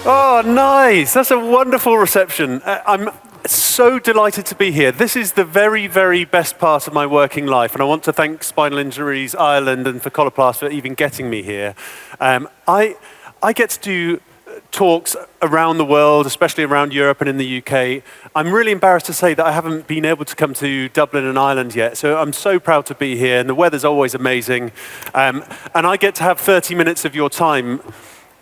Oh, nice. That's a wonderful reception. I'm so delighted to be here. This is the very, very best part of my working life, and I want to thank Spinal Injuries Ireland and for Coloplast for even getting me here. I get to do talks around the world, especially around Europe and in the UK. I'm really embarrassed to say that I haven't been able to come to Dublin and Ireland yet, so I'm so proud to be here, and the weather's always amazing. And I get to have 30 minutes of your time.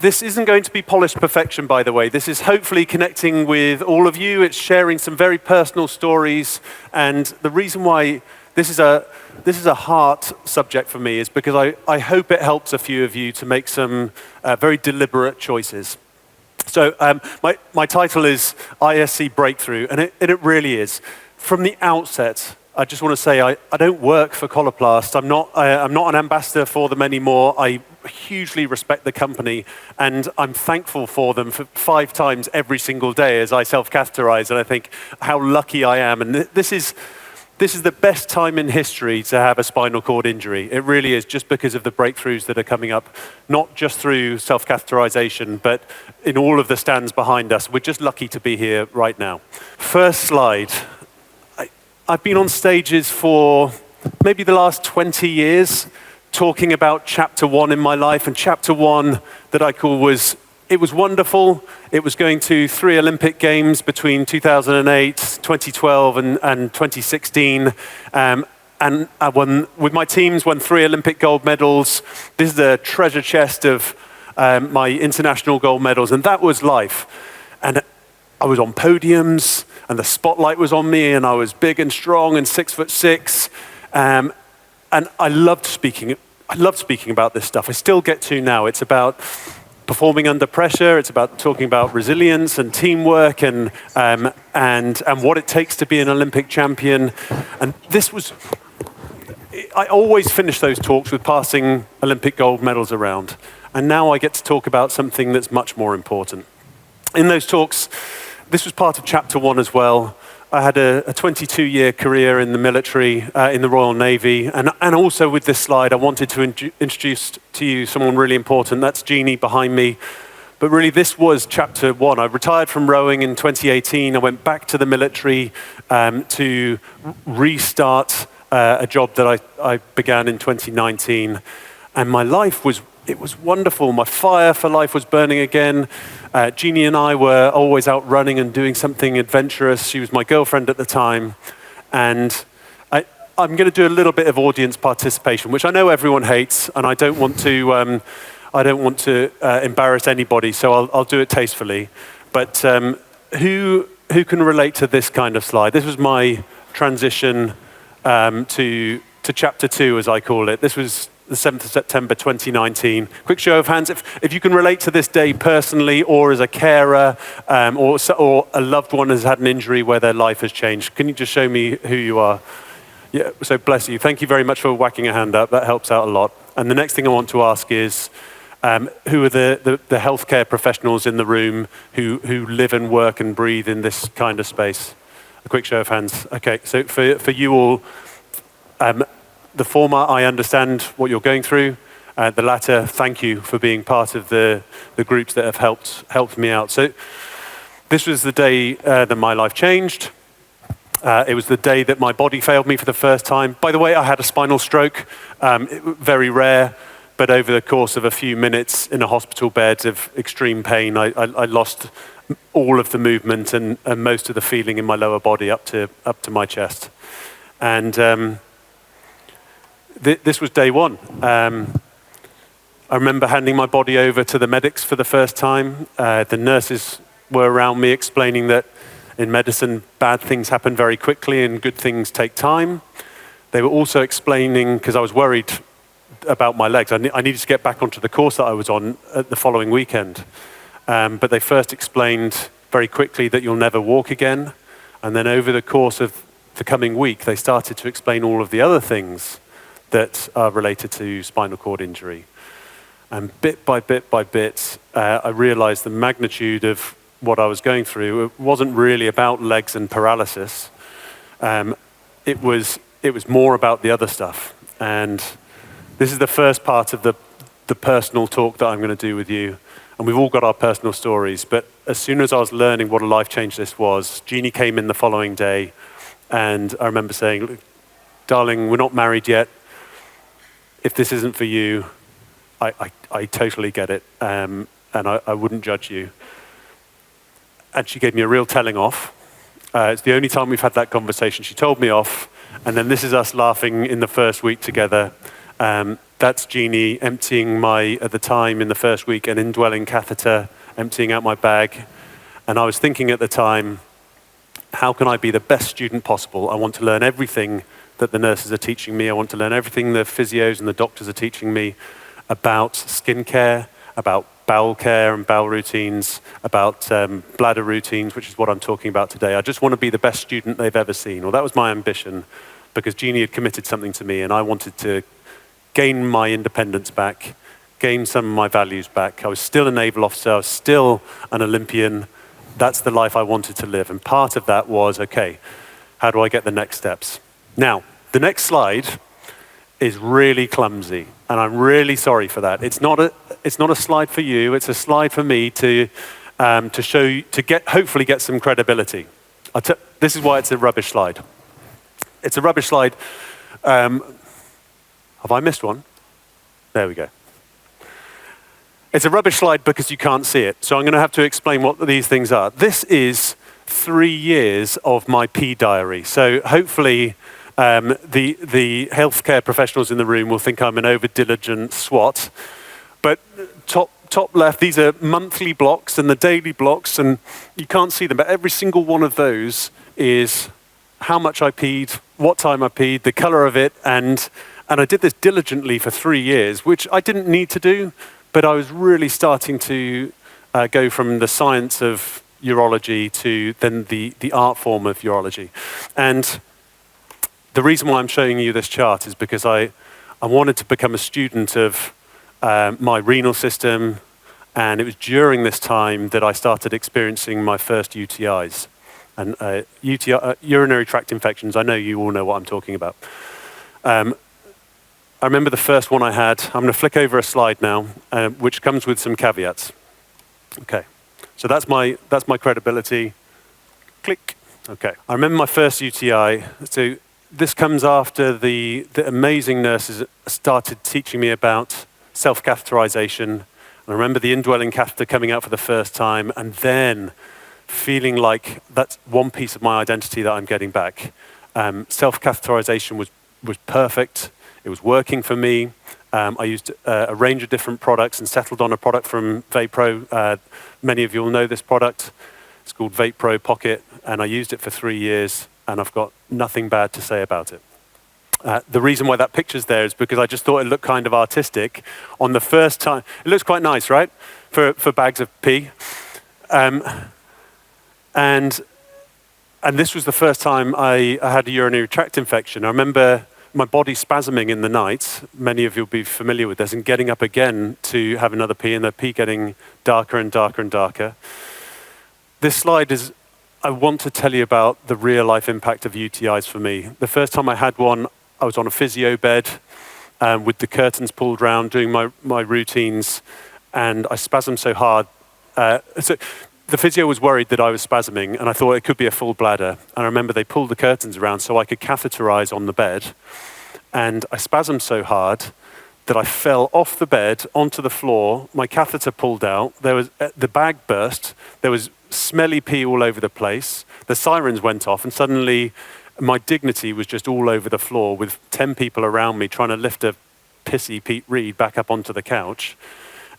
This isn't going to be polished perfection, by the way. This is hopefully connecting with all of you. It's sharing some very personal stories. And the reason why this is a heart subject for me is because I hope it helps a few of you to make some very deliberate choices. So my title is ISC Breakthrough, and it really is. From the outset, I just want to say I don't work for Coloplast. I'm not an ambassador for them anymore. I hugely respect the company, and I'm thankful for them for 5 times every single day as I self-catheterize, and I think how lucky I am. And this is the best time in history to have a spinal cord injury. It really is, just because of the breakthroughs that are coming up, not just through self-catheterization, but in all of the stands behind us. We're just lucky to be here right now. First slide. I've been on stages for maybe the last 20 years talking about chapter 1 in my life, and chapter 1 that I call was wonderful. It was going to 3 Olympic Games between 2008, 2012 and 2016. And I won, with my teams, won 3 Olympic gold medals. This is a treasure chest of my international gold medals, and that was life. And I was on podiums, and the spotlight was on me, and I was big and strong and 6'6". And I loved speaking. I loved speaking about this stuff. I still get to now. It's about performing under pressure. It's about talking about resilience and teamwork and what it takes to be an Olympic champion. And I always finish those talks with passing Olympic gold medals around. And now I get to talk about something that's much more important. In those talks, this was part of chapter 1 as well. I had a 22-year career in the military, in the Royal Navy, and also with this slide, I wanted to introduce to you someone really important. That's Jeannie behind me. But really, this was chapter 1. I retired from rowing in 2018. I went back to the military to restart a job that I began in 2019, and my life was wonderful. My fire for life was burning again. Jeannie and I were always out running and doing something adventurous. She was my girlfriend at the time. And I'm going to do a little bit of audience participation, which I know everyone hates, and I don't want to embarrass anybody, so I'll do it tastefully. But who can relate to this kind of slide? This was my transition to chapter 2, as I call it. This was the 7th of September 2019. Quick show of hands if you can relate to this day personally, or as a carer, or a loved one has had an injury where their life has changed. Can you just show me who you are? Yeah, so bless you. Thank you very much for whacking a hand up. That helps out a lot. And the next thing I want to ask is, who are the healthcare professionals in the room who live and work and breathe in this kind of space? A quick show of hands. Okay, so for you all, the former, I understand what you're going through. The latter, thank you for being part of the groups that have helped me out. So this was the day that my life changed. It was the day that my body failed me for the first time. By the way, I had a spinal stroke, very rare, but over the course of a few minutes in a hospital bed of extreme pain, I lost all of the movement and most of the feeling in my lower body up to my chest. And this was day 1. I remember handing my body over to the medics for the first time. The nurses were around me explaining that in medicine, bad things happen very quickly and good things take time. They were also explaining, because I was worried about my legs, I needed to get back onto the course that I was on the following weekend. But they first explained very quickly that you'll never walk again. And then over the course of the coming week, they started to explain all of the other things that are related to spinal cord injury. And bit by bit by bit, I realized the magnitude of what I was going through. It wasn't really about legs and paralysis. It was more about the other stuff. And this is the first part of the personal talk that I'm going to do with you. And we've all got our personal stories. But as soon as I was learning what a life change this was, Jeannie came in the following day, and I remember saying, darling, we're not married yet. If this isn't for you, I totally get it, and I wouldn't judge you. And she gave me a real telling off. It's the only time we've had that conversation. She told me off, and then this is us laughing in the first week together. That's Jeannie emptying at the time in the first week, an indwelling catheter, emptying out my bag. And I was thinking at the time, how can I be the best student possible? I want to learn everything that the nurses are teaching me. I want to learn everything the physios and the doctors are teaching me about skincare, about bowel care and bowel routines, about bladder routines, which is what I'm talking about today. I just want to be the best student they've ever seen. Well, that was my ambition, because Jeannie had committed something to me, and I wanted to gain my independence back, gain some of my values back. I was still a naval officer. I was still an Olympian. That's the life I wanted to live. And part of that was, okay, how do I get the next steps? Now, the next slide is really clumsy, and I'm really sorry for that. It's not a slide for you. It's a slide for me to show you, to hopefully get some credibility. This is why it's a rubbish slide. It's a rubbish slide. Have I missed one? There we go. It's a rubbish slide because you can't see it. So I'm going to have to explain what these things are. This is 3 years of my P diary. So hopefully the healthcare professionals in the room will think I'm an over-diligent swot. But top left, these are monthly blocks and the daily blocks, and you can't see them. But every single one of those is how much I peed, what time I peed, the color of it, and I did this diligently for 3 years, which I didn't need to do, but I was really starting to go from the science of urology to then the art form of urology. And the reason why I'm showing you this chart is because I wanted to become a student of my renal system, and it was during this time that I started experiencing my first UTIs. And urinary tract infections, I know you all know what I'm talking about. I remember the first one I had. I'm going to flick over a slide now, which comes with some caveats. Okay, so that's my credibility. Click. Okay, I remember my first UTI. So this comes after the amazing nurses started teaching me about self-catheterisation. And I remember the indwelling catheter coming out for the first time, and then feeling like that's one piece of my identity that I'm getting back. Self-catheterisation was perfect. It was working for me. I used a range of different products and settled on a product from VapePro. Many of you will know this product. It's called VapePro Pocket, and I used it for 3 years, and I've got nothing bad to say about it. The reason why that picture's there is because I just thought it looked kind of artistic. On the first time, it looks quite nice, right? For bags of pee. And this was the first time I had a urinary tract infection. I remember my body spasming in the night. Many of you will be familiar with this, and getting up again to have another pee, and the pee getting darker and darker and darker. This slide is, I want to tell you about the real life impact of UTIs for me. The first time I had one, I was on a physio bed with the curtains pulled round, doing my routines, and I spasmed so hard. So the physio was worried that I was spasming, and I thought it could be a full bladder. And I remember they pulled the curtains around so I could catheterize on the bed. And I spasmed so hard that I fell off the bed onto the floor. My catheter pulled out. The bag burst. There was smelly pee all over the place. The sirens went off, and suddenly my dignity was just all over the floor with 10 people around me trying to lift a pissy Pete Reed back up onto the couch.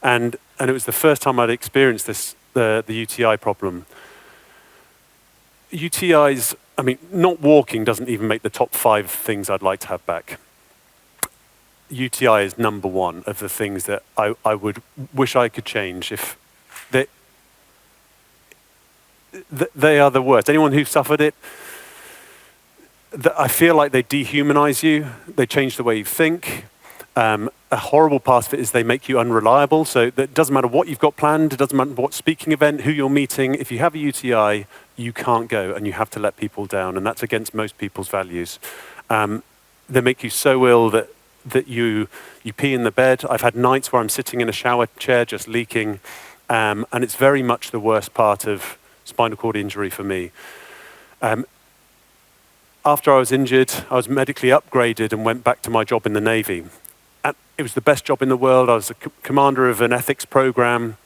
And it was the first time I'd experienced this, the UTI problem. UTIs, I mean, not walking doesn't even make the top 5 things I'd like to have back. UTI is number 1 of the things that I would wish I could change. If they are the worst. Anyone who suffered it, I feel like they dehumanize you. They change the way you think. A horrible part of it is they make you unreliable. So it doesn't matter what you've got planned. It doesn't matter what speaking event, who you're meeting. If you have a UTI, you can't go, and you have to let people down. And that's against most people's values. They make you so ill that you pee in the bed. I've had nights where I'm sitting in a shower chair just leaking, and it's very much the worst part of spinal cord injury for me. After I was injured, I was medically upgraded and went back to my job in the Navy. And it was the best job in the world. I was the commander of an ethics program.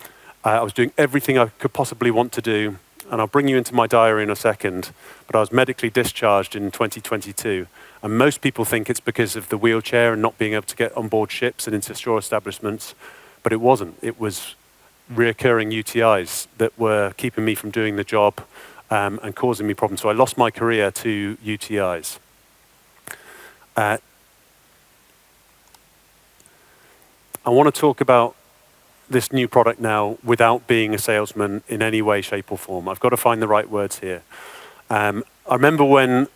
I was doing everything I could possibly want to do. And I'll bring you into my diary in a second, but I was medically discharged in 2022. And most people think it's because of the wheelchair and not being able to get on board ships and into shore establishments, but it wasn't. It was reoccurring UTIs that were keeping me from doing the job and causing me problems. So I lost my career to UTIs. I want to talk about this new product now without being a salesman in any way, shape or form. I've got to find the right words here. I remember when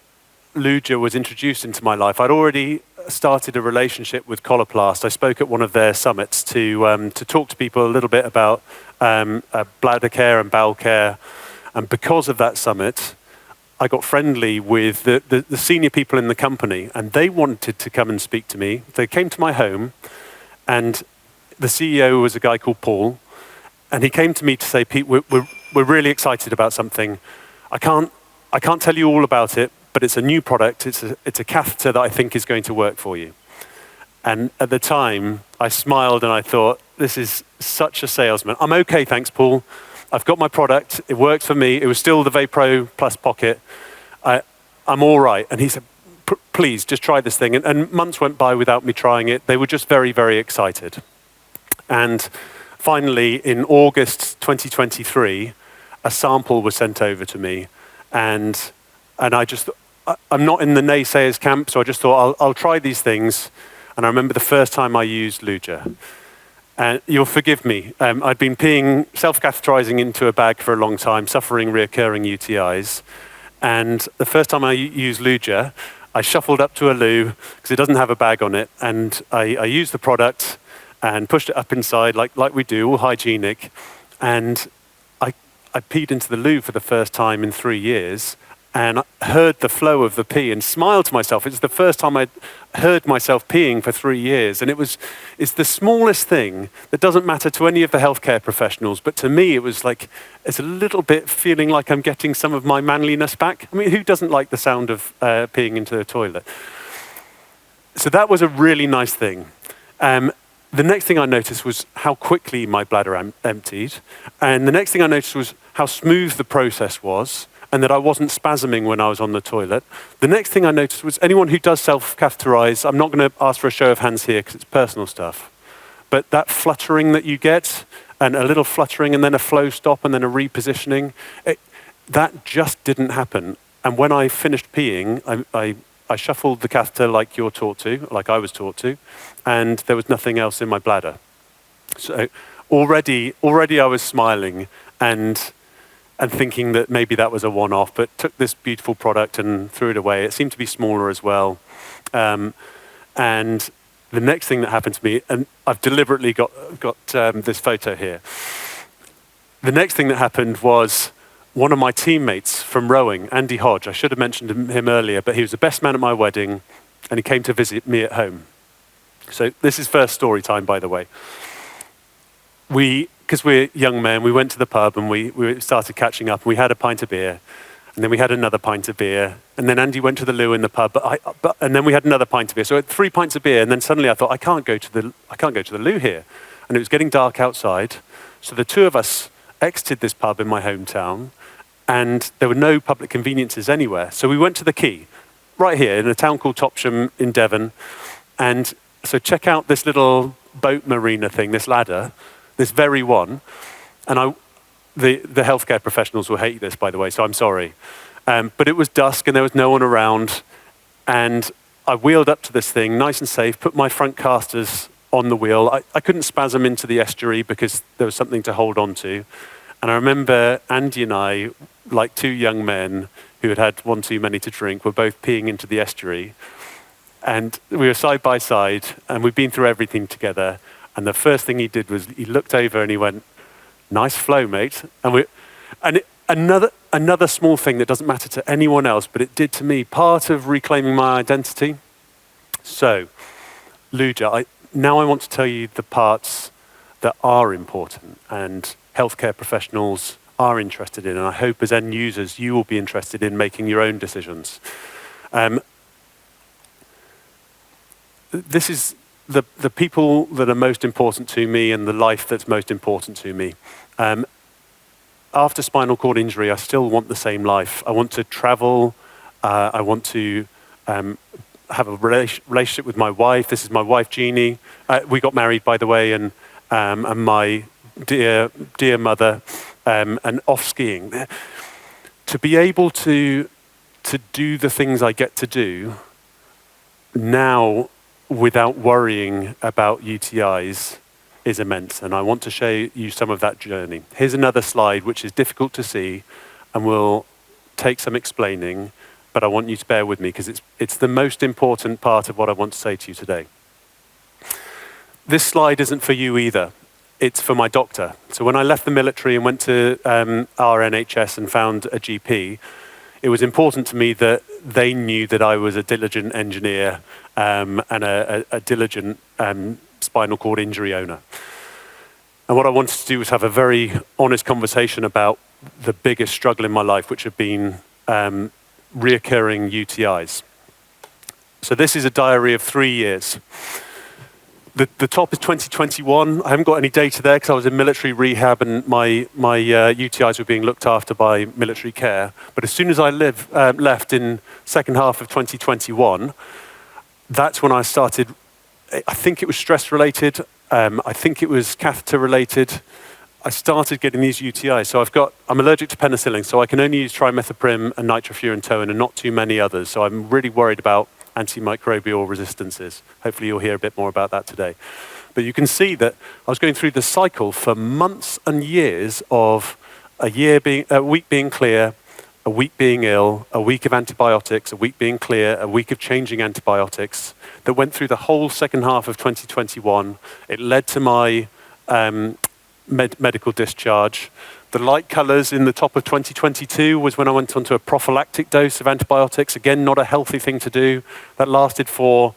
Luja was introduced into my life, I'd already started a relationship with Coloplast. I spoke at one of their summits to talk to people a little bit about bladder care and bowel care. And because of that summit, I got friendly with the senior people in the company, and they wanted to come and speak to me. They came to my home, and the CEO was a guy called Paul, and he came to me to say, Pete, we're really excited about something. I can't tell you all about it, but it's a new product. It's a catheter that I think is going to work for you. And at the time, I smiled and I thought, this is such a salesman. I'm okay, thanks, Paul. I've got my product. It works for me. It was still the VaPro Plus Pocket. I'm all right. And he said, please, just try this thing. And months went by without me trying it. They were just very, very excited. And finally, in August 2023, a sample was sent over to me. And I'm not in the naysayers camp, so I just thought, I'll try these things. And I remember the first time I used Luja. And you'll forgive me. I'd been peeing, self-catheterizing into a bag for a long time, suffering reoccurring UTIs. And the first time I used Luja, I shuffled up to a loo, because it doesn't have a bag on it, and I used the product and pushed it up inside, like we do, all hygienic. And I peed into the loo for the first time in 3 years, and I heard the flow of the pee and smiled to myself. It's the first time I'd heard myself peeing for 3 years. And it's the smallest thing that doesn't matter to any of the healthcare professionals. But to me, it was like, it's a little bit feeling like I'm getting some of my manliness back. I mean, who doesn't like the sound of peeing into the toilet? So that was a really nice thing. The next thing I noticed was how quickly my bladder emptied. And the next thing I noticed was how smooth the process was, and that I wasn't spasming when I was on the toilet. The next thing I noticed was anyone who does self-catheterize, I'm not going to ask for a show of hands here because it's personal stuff, but that fluttering that you get, and a little fluttering and then a flow stop and then a repositioning, that just didn't happen. And when I finished peeing, I shuffled the catheter like you're taught to, like I was taught to, and there was nothing else in my bladder. So already I was smiling and thinking that maybe that was a one-off, but took this beautiful product and threw it away. It seemed to be smaller as well. And the next thing that happened to me, and I've deliberately got this photo here. The next thing that happened was one of my teammates from rowing, Andy Hodge, I should have mentioned him earlier, but he was the best man at my wedding, and he came to visit me at home. So this is first story time, by the way. Because we're young men, we went to the pub and we started catching up. And we had a pint of beer, and then we had another pint of beer, and then Andy went to the loo in the pub, and then we had another pint of beer. So I had 3 pints of beer, and then suddenly I thought, I can't go to the loo here, and it was getting dark outside. So the two of us exited this pub in my hometown, and there were no public conveniences anywhere. So we went to the quay, right here in a town called Topsham in Devon, and so check out this little boat marina thing, this ladder. This very one, and the healthcare professionals will hate this, by the way, so I'm sorry. But it was dusk and there was no one around, and I wheeled up to this thing, nice and safe, put my front casters on the wheel. I couldn't spasm into the estuary because there was something to hold on to. And I remember Andy and I, like two young men who had had one too many to drink, were both peeing into the estuary. And we were side by side, and we'd been through everything together. And the first thing he did was he looked over and he went, "Nice flow, mate." And another small thing that doesn't matter to anyone else, but it did to me, part of reclaiming my identity. So, Luja, now I want to tell you the parts that are important and healthcare professionals are interested in. And I hope as end users, you will be interested in making your own decisions. This is the people that are most important to me and the life that's most important to me. After spinal cord injury, I still want the same life. I want to travel. I want to have a relationship with my wife. This is my wife, Jeannie. We got married, by the way, and my dear mother, and off skiing. To be able to do the things I get to do now without worrying about UTIs is immense, and I want to show you some of that journey. Here's another slide which is difficult to see and will take some explaining, but I want you to bear with me because it's the most important part of what I want to say to you today. This slide isn't for you either. It's for my doctor. So when I left the military and went to our NHS and found a GP, it was important to me that they knew that I was a diligent engineer and a diligent spinal cord injury owner. And what I wanted to do was have a very honest conversation about the biggest struggle in my life, which have been reoccurring UTIs. So this is a diary of 3 years. The top is 2021. I haven't got any data there because I was in military rehab and my UTIs were being looked after by military care. But as soon as I left in second half of 2021, that's when I started. I think it was stress related. I think it was catheter related. I started getting these UTIs. So I'm allergic to penicillin, so I can only use trimethoprim and nitrofurantoin and not too many others. So I'm really worried about antimicrobial resistances. Hopefully you'll hear a bit more about that today. But you can see that I was going through the cycle for months and years of a week being clear, a week being ill, a week of antibiotics, a week being clear, a week of changing antibiotics that went through the whole second half of 2021. It led to my medical discharge. The light colours in the top of 2022 was when I went onto a prophylactic dose of antibiotics. Again, not a healthy thing to do. That lasted for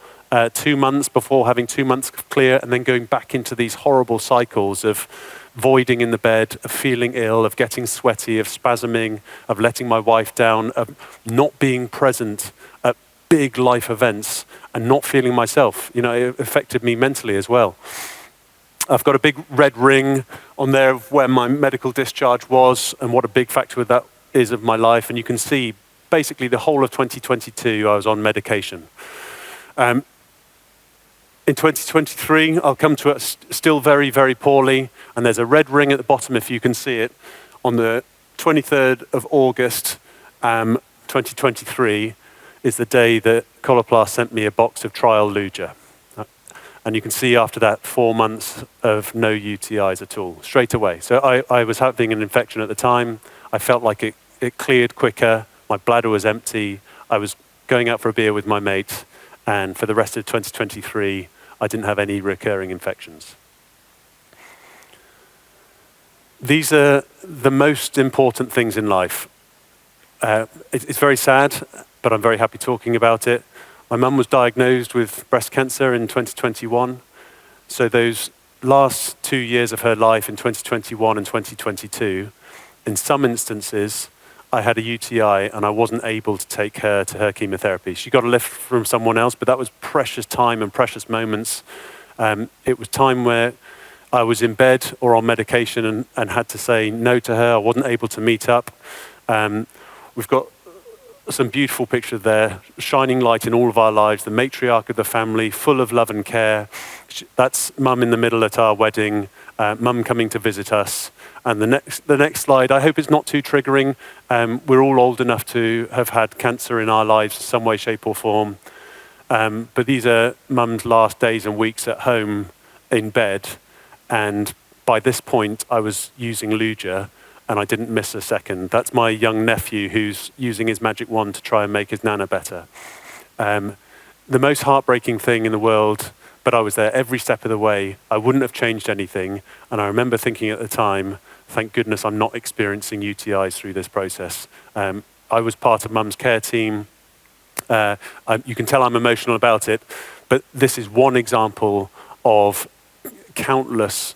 2 months before having 2 months clear and then going back into these horrible cycles of voiding in the bed, of feeling ill, of getting sweaty, of spasming, of letting my wife down, of not being present at big life events and not feeling myself. You know, it affected me mentally as well. I've got a big red ring on there of where my medical discharge was and what a big factor that is of my life. And you can see basically the whole of 2022 I was on medication. In 2023, I'll come to it still very, very poorly. And there's a red ring at the bottom, if you can see it. On the 23rd of August, 2023, is the day that Coloplast sent me a box of trial Luja. And you can see after that 4 months of no UTIs at all, straight away. So I was having an infection at the time. I felt like it cleared quicker. My bladder was empty. I was going out for a beer with my mate. And for the rest of 2023, I didn't have any recurring infections. These are the most important things in life. It's very sad, but I'm very happy talking about it. My mum was diagnosed with breast cancer in 2021. So those last 2 years of her life in 2021 and 2022, in some instances, I had a UTI and I wasn't able to take her to her chemotherapy. She got a lift from someone else, but that was precious time and precious moments. It was time where I was in bed or on medication and had to say no to her. I wasn't able to meet up. We've got some beautiful pictures there, shining light in all of our lives, the matriarch of the family, full of love and care. That's mum in the middle at our wedding, mum coming to visit us. And the next slide, I hope it's not too triggering. We're all old enough to have had cancer in our lives in some way, shape or form. But these are mum's last days and weeks at home in bed. And by this point, I was using Luja. And I didn't miss a second. That's my young nephew who's using his magic wand to try and make his nana better. The most heartbreaking thing in the world, but I was there every step of the way. I wouldn't have changed anything. And I remember thinking at the time, thank goodness I'm not experiencing UTIs through this process. I was part of mum's care team. You can tell I'm emotional about it, but this is one example of countless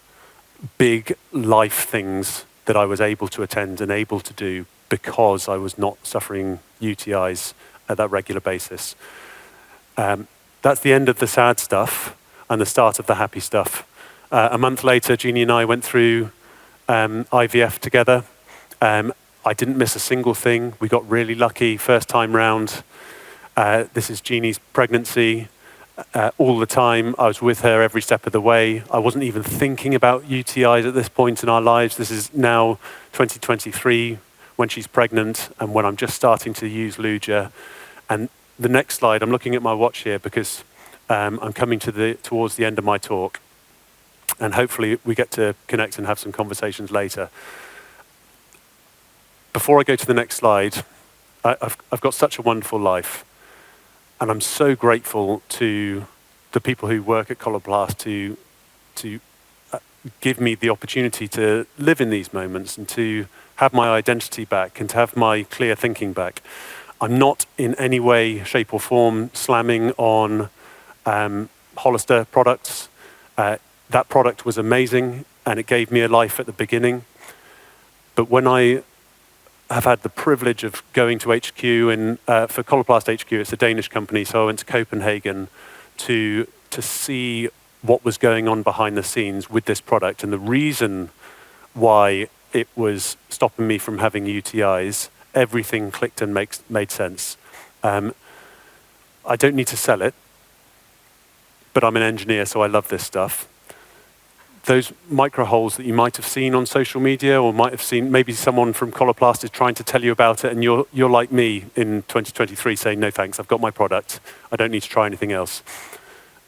big life things that I was able to attend and able to do because I was not suffering UTIs at that regular basis. That's the end of the sad stuff and the start of the happy stuff. A month later, Jeannie and I went through IVF together. I didn't miss a single thing. We got really lucky first time round. This is Jeannie's pregnancy. All the time, I was with her every step of the way. I wasn't even thinking about UTIs at this point in our lives. This is now 2023 when she's pregnant and when I'm just starting to use Luja. And the next slide, I'm looking at my watch here because I'm coming towards the end of my talk. And hopefully we get to connect and have some conversations later. Before I go to the next slide, I've got such a wonderful life. And I'm so grateful to the people who work at Coloplast to give me the opportunity to live in these moments and to have my identity back and to have my clear thinking back. I'm not in any way, shape or form slamming on Hollister products. That product was amazing and it gave me a life at the beginning. But when I have had the privilege of going to HQ for Coloplast HQ, it's a Danish company, so I went to Copenhagen to see what was going on behind the scenes with this product and the reason why it was stopping me from having UTIs. Everything clicked and made sense. I don't need to sell it, but I'm an engineer, so I love this stuff. Those micro holes that you might have seen on social media or might have seen, maybe someone from Coloplast is trying to tell you about it and you're like me in 2023 saying, no thanks, I've got my product. I don't need to try anything else.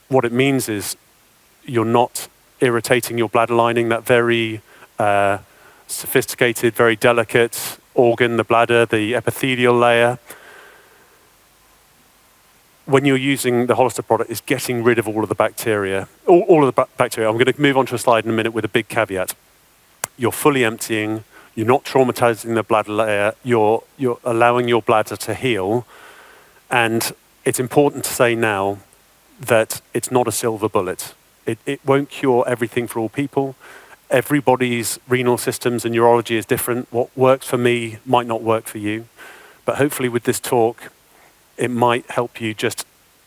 What it means is you're not irritating your bladder lining, that very sophisticated, very delicate organ, the bladder, the epithelial layer. When you're using the Hollister product, is getting rid of all of the bacteria. All of the bacteria. I'm going to move on to a slide in a minute with a big caveat. You're fully emptying. You're not traumatizing the bladder layer. You're allowing your bladder to heal. And it's important to say now that it's not a silver bullet. It won't cure everything for all people. Everybody's renal systems and urology is different. What works for me might not work for you. But hopefully with this talk, it might help you just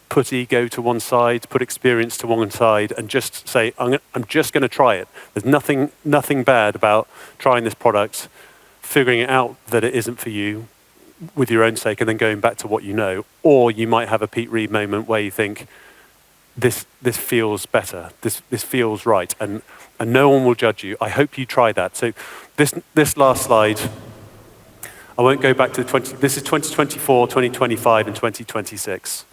put ego to one side, put experience to one side, and just say, I'm just going to try it. There's nothing bad about trying this product, figuring it out that it isn't for you with your own sake, and then going back to what you know. Or you might have a Pete Reed moment where you think, this feels better, this feels right, and no one will judge you. I hope you try that. So this last slide, I won't go back to this is 2024, 2025, and 2026.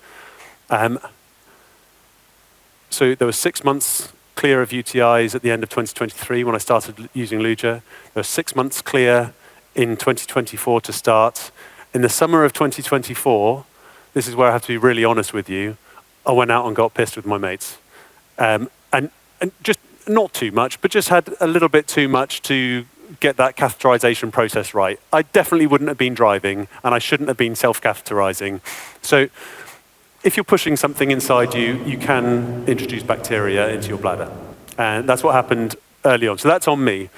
So there were 6 months clear of UTIs at the end of 2023 when I started using Luja. There were 6 months clear in 2024 to start. In the summer of 2024, this is where I have to be really honest with you, I went out and got pissed with my mates. And just not too much, but just had a little bit too much to get that catheterization process right. I definitely wouldn't have been driving and I shouldn't have been self-catheterizing. So if you're pushing something inside you, you can introduce bacteria into your bladder. And that's what happened early on. So that's on me.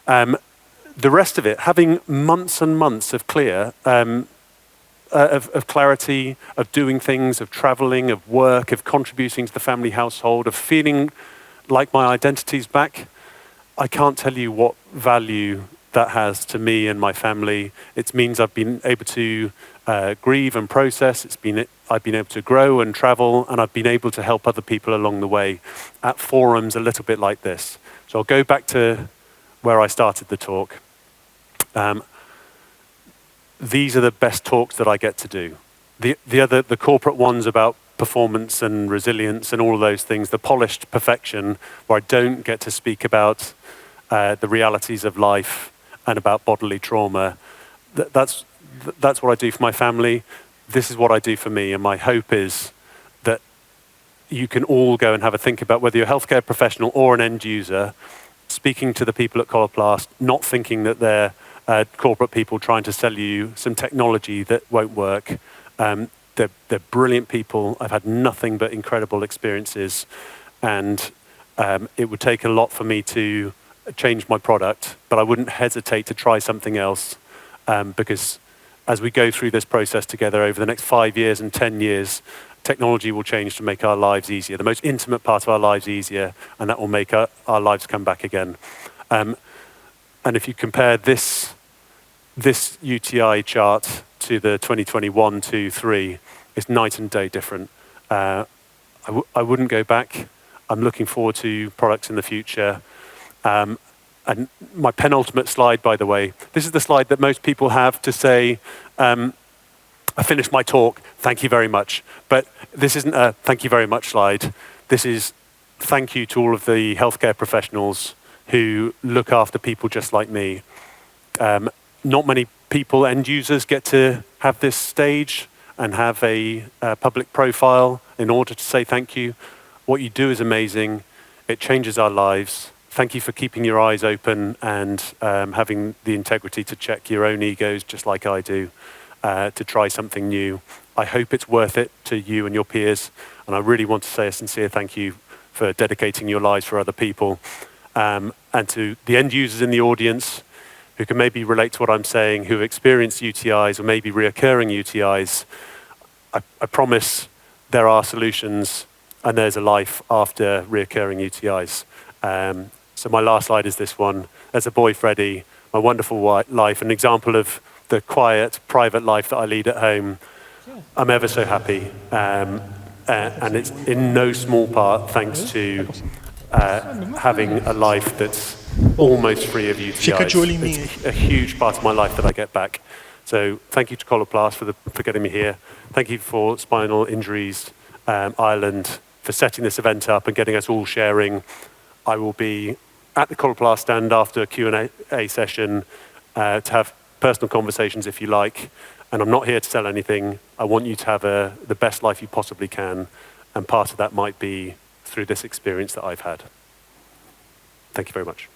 The rest of it, having months and months of clear, of clarity, of doing things, of traveling, of work, of contributing to the family household, of feeling like my identity's back, I can't tell you what value that has to me and my family. It means I've been able to grieve and process. I've been able to grow and travel, and I've been able to help other people along the way at forums a little bit like this. So I'll go back to where I started the talk. These are the best talks that I get to do. The corporate ones about performance and resilience and all of those things, the polished perfection, where I don't get to speak about the realities of life and about bodily trauma. That's what I do for my family. This is what I do for me, and my hope is that you can all go and have a think about whether you're a healthcare professional or an end user, speaking to the people at Coloplast, not thinking that they're corporate people trying to sell you some technology that won't work. They're brilliant people. I've had nothing but incredible experiences, and it would take a lot for me to change my product, but I wouldn't hesitate to try something else, because as we go through this process together over the next 5 years and 10 years, technology will change to make our lives easier, the most intimate part of our lives easier, and that will make our lives come back again. And if you compare this UTI chart to the 2021, 2, 3, it's night and day different. I wouldn't go back. I'm looking forward to products in the future. And my penultimate slide, by the way, this is the slide that most people have to say, I finished my talk, thank you very much. But this isn't a thank you very much slide. This is thank you to all of the healthcare professionals who look after people just like me. Not many people, end users, get to have this stage and have a public profile in order to say thank you. What you do is amazing. It changes our lives. Thank you for keeping your eyes open and having the integrity to check your own egos, just like I do, to try something new. I hope it's worth it to you and your peers. And I really want to say a sincere thank you for dedicating your lives for other people. And to the end users in the audience who can maybe relate to what I'm saying, who have experienced UTIs or maybe reoccurring UTIs, I promise there are solutions and there's a life after reoccurring UTIs. So my last slide is this one. As a boy, Freddie, my wonderful life, an example of the quiet, private life that I lead at home. I'm ever so happy. And it's in no small part thanks to having a life that's almost free of UTIs. It's a huge part of my life that I get back. So thank you to Coloplast for getting me here. Thank you for Spinal Injuries Ireland for setting this event up and getting us all sharing. I will be at the Coloplast stand after a Q&A session to have personal conversations if you like. And I'm not here to sell anything. I want you to have the best life you possibly can. And part of that might be through this experience that I've had. Thank you very much.